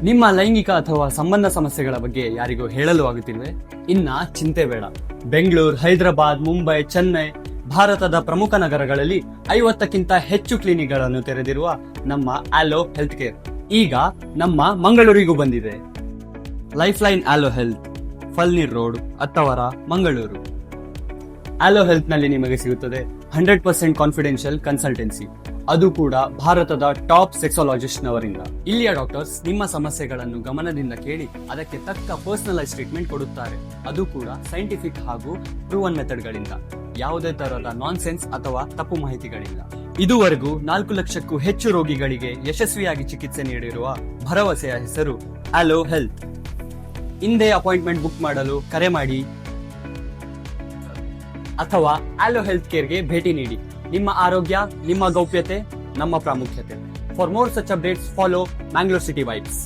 ನಿಮ್ಮ ಲೈಂಗಿಕ ಅಥವಾ ಸಂಬಂಧ ಸಮಸ್ಯೆಗಳ ಬಗ್ಗೆ ಯಾರಿಗೂ ಹೇಳಲು ಆಗುತ್ತಿಲ್ವೇ? ಇನ್ನ ಚಿಂತೆ ಬೇಡ. ಬೆಂಗಳೂರು, ಹೈದರಾಬಾದ್, ಮುಂಬೈ, ಚೆನ್ನೈ, ಭಾರತದ ಪ್ರಮುಖ ನಗರಗಳಲ್ಲಿ 50ಕ್ಕಿಂತ ಹೆಚ್ಚು ಕ್ಲಿನಿಕ್ಗಳನ್ನು ತೆರೆದಿರುವ ನಮ್ಮ ಆಲೋ ಹೆಲ್ತ್ ಕೇರ್ ಈಗ ನಮ್ಮ ಮಂಗಳೂರಿಗೂ ಬಂದಿದೆ. Lifeline Allo health, Falnir road, Attavar, Mangaluru. Allo health ನಲ್ಲಿ ನಿಮಗೆ ಸಿಗುತ್ತದೆ 100% ಕಾನ್ಫಿಡೆನ್ಷಿಯಲ್ ಕನ್ಸಲ್ಟೆನ್ಸಿ, ಅದು ಕೂಡ ಭಾರತದ ಟಾಪ್ ಸೆಕ್ಸಾಲಜಿಸ್ಟ್ ನವರಿಂದ. ಇಲ್ಲಿಯ ಡಾಕ್ಟರ್ಸ್ ನಿಮ್ಮ ಸಮಸ್ಯೆಗಳನ್ನು ಗಮನದಿಂದ ಕೇಳಿ ಅದಕ್ಕೆ ತಕ್ಕ ಪರ್ಸನಲೈಸ್ ಟ್ರೀಟ್ಮೆಂಟ್ ಕೊಡುತ್ತಾರೆ, ಅದು ಕೂಡ ಸೈಂಟಿಫಿಕ್ ಹಾಗೂ ಪ್ರೂವನ್ ಮೆಥಡ್ ಗಳಿಂದ. ಯಾವುದೇ ತರಹದ ನಾನ್ಸೆನ್ಸ್ ಅಥವಾ ತಪ್ಪು ಮಾಹಿತಿಗಳಿಲ್ಲ. ಇದುವರೆಗೂ 4 ಲಕ್ಷಕ್ಕೂ ಹೆಚ್ಚು ರೋಗಿಗಳಿಗೆ ಯಶಸ್ವಿಯಾಗಿ ಚಿಕಿತ್ಸೆ ನೀಡಿರುವ ಭರವಸೆಯ ಹೆಸರು ಆಲೋ ಹೆಲ್ತ್. ಹಿಂದೆ ಅಪಾಯಿಂಟ್ಮೆಂಟ್ ಬುಕ್ ಮಾಡಲು ಕರೆ ಮಾಡಿ ಅಥವಾ ಆಲೋ ಹೆಲ್ತ್ ಕೇರ್ಗೆ ಭೇಟಿ ನೀಡಿ. ನಿಮ್ಮ ಆರೋಗ್ಯ, ನಿಮ್ಮ ಗೌಪ್ಯತೆ, ನಮ್ಮ ಪ್ರಾಮುಖ್ಯತೆ. For more such updates follow Mangalore city vibes.